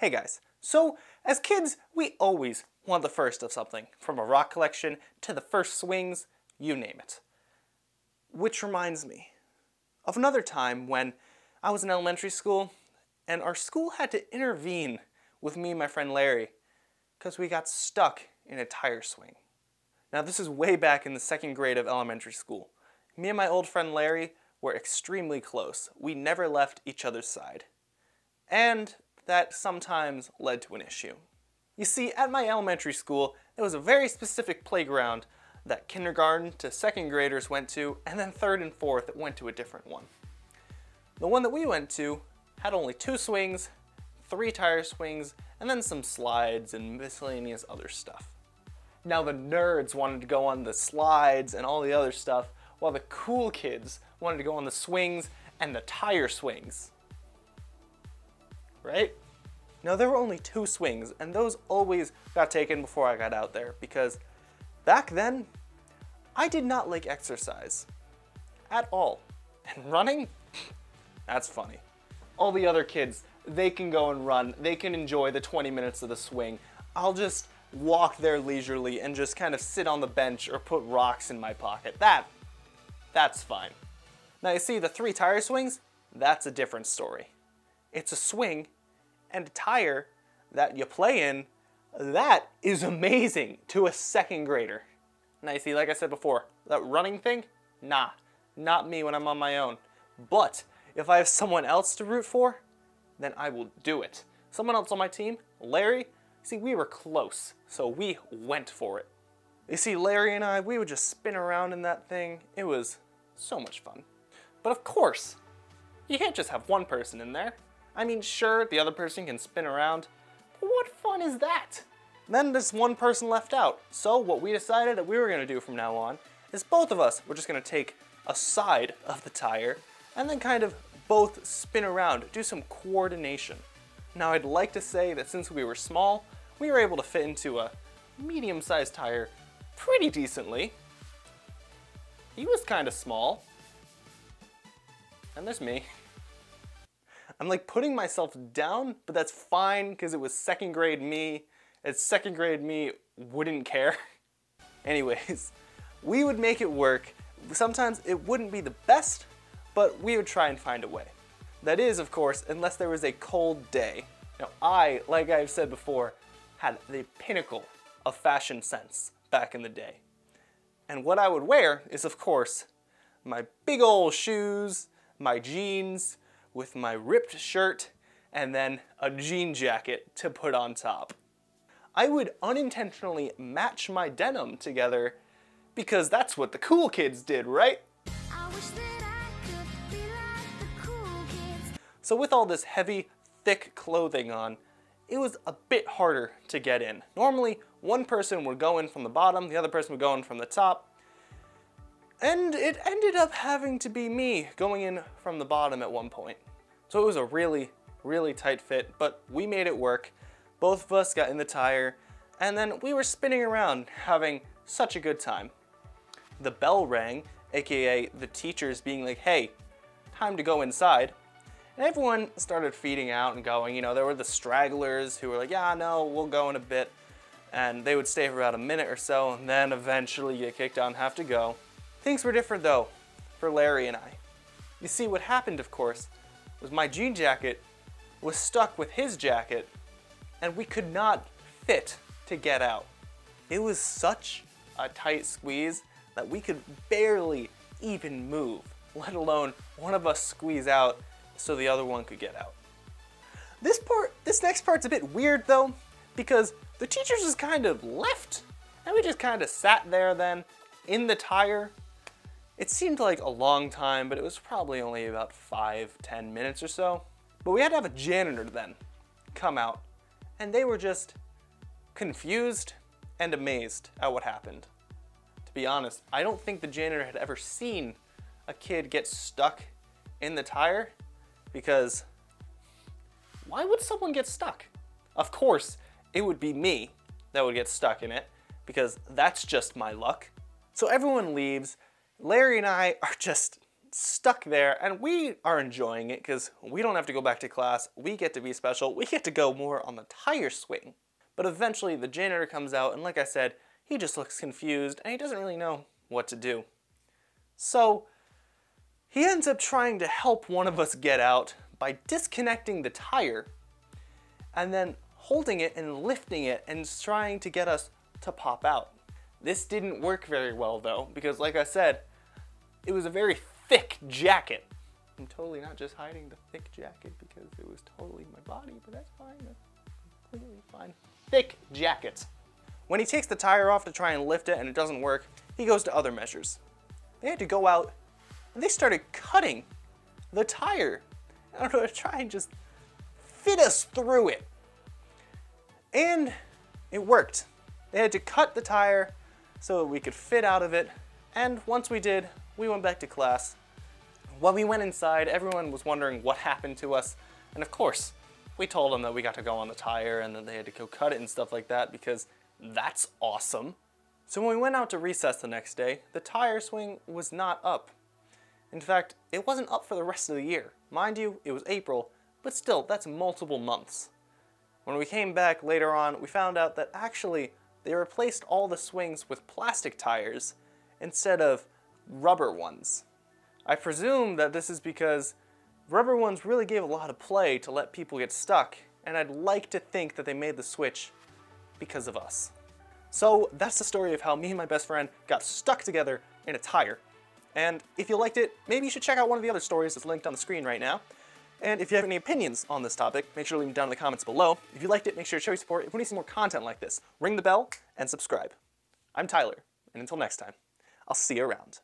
Hey guys, so as kids, we always want the first of something, from a rock collection to the first swings, you name it. Which reminds me of another time when I was in elementary school and our school had to intervene with me and my friend Larry because we got stuck in a tire swing. Now this is way back in the second grade of elementary school. Me and my old friend Larry were extremely close. We never left each other's side. And that sometimes led to an issue. You see, at my elementary school, there was a very specific playground that kindergarten to second graders went to, and then third and fourth went to a different one. The one that we went to had only 2 swings, 3 tire swings, and then some slides and miscellaneous other stuff. Now the nerds wanted to go on the slides and all the other stuff, while the cool kids wanted to go on the swings and the tire swings. Right? Now there were only 2 swings, and those always got taken before I got out there, because back then, I did not like exercise. At all. And running? That's funny. All the other kids, they can go and run, they can enjoy the 20 minutes of the swing. I'll just walk there leisurely and just kind of sit on the bench or put rocks in my pocket. That's fine. Now you see the 3 tire swings? That's a different story. It's a swing and a tire that you play in. That is amazing to a second grader. Now you see, like I said before, that running thing, nah, not me when I'm on my own. But if I have someone else to root for, then I will do it. Someone else on my team, Larry, see, we were close, so we went for it. You see, Larry and I, we would just spin around in that thing. It was so much fun. But of course, you can't just have one person in there. I mean, sure, the other person can spin around, but what fun is that? Then there's one person left out. So what we decided that we were gonna do from now on is both of us were just gonna take a side of the tire and then kind of both spin around, do some coordination. Now I'd like to say that since we were small, we were able to fit into a medium-sized tire pretty decently. He was kind of small. And there's me. I'm like putting myself down, but that's fine because it was second grade me. And second grade me wouldn't care. Anyways, we would make it work. Sometimes it wouldn't be the best, but we would try and find a way. That is, of course, unless there was a cold day. Now I, like I've said before, had the pinnacle of fashion sense back in the day. And what I would wear is, of course, my big old shoes, my jeans, with my ripped shirt, and then a jean jacket to put on top. I would unintentionally match my denim together because that's what the cool kids did, right? I wish that I could be like the cool kids. So with all this heavy, thick clothing on, it was a bit harder to get in. Normally, one person would go in from the bottom, the other person would go in from the top, and it ended up having to be me going in from the bottom at one point. So it was a really, really tight fit, but we made it work. Both of us got in the tire, and then we were spinning around, having such a good time. The bell rang, aka the teachers being like, hey, time to go inside. And everyone started feeding out and going. You know, there were the stragglers who were like, yeah, no, we'll go in a bit. And they would stay for about a minute or so, and then eventually get kicked out and have to go. Things were different though, for Larry and I. You see, what happened, of course, was my jean jacket was stuck with his jacket, and we could not fit to get out. It was such a tight squeeze that we could barely even move, let alone one of us squeeze out so the other one could get out. This next part's a bit weird though, because the teachers just kind of left, and we just kind of sat there then, in the tire. It seemed like a long time, but it was probably only about 5-10 minutes or so. But we had to have a janitor then come out, and they were just confused and amazed at what happened. To be honest, I don't think the janitor had ever seen a kid get stuck in the tire, because why would someone get stuck? Of course, it would be me that would get stuck in it, because that's just my luck. So everyone leaves. Larry and I are just stuck there, and we are enjoying it because we don't have to go back to class, we get to be special, we get to go more on the tire swing. But eventually the janitor comes out, and like I said, he just looks confused and he doesn't really know what to do. So he ends up trying to help one of us get out by disconnecting the tire and then holding it and lifting it and trying to get us to pop out. This didn't work very well though, because like I said, it was a very thick jacket. I'm totally not just hiding the thick jacket because it was totally my body, but that's fine, that's completely fine. Thick jacket. When he takes the tire off to try and lift it and it doesn't work, he goes to other measures. They had to go out and they started cutting the tire in order to try and just fit us through it. And it worked. They had to cut the tire so that we could fit out of it. And once we did, we went back to class. When we went inside, everyone was wondering what happened to us. And of course, we told them that we got to go on the tire and that they had to go cut it and stuff like that because that's awesome. So when we went out to recess the next day, the tire swing was not up. In fact, it wasn't up for the rest of the year. Mind you, it was April, but still, that's multiple months. When we came back later on, we found out that actually they replaced all the swings with plastic tires instead of rubber ones. I presume that this is because rubber ones really gave a lot of play to let people get stuck, and I'd like to think that they made the switch because of us. So that's the story of how me and my best friend got stuck together in a tire. And if you liked it, maybe you should check out one of the other stories that's linked on the screen right now. And if you have any opinions on this topic, make sure to leave them down in the comments below. If you liked it, make sure to show your support. If we need some more content like this, ring the bell and subscribe. I'm Tyler, and until next time, I'll see you around.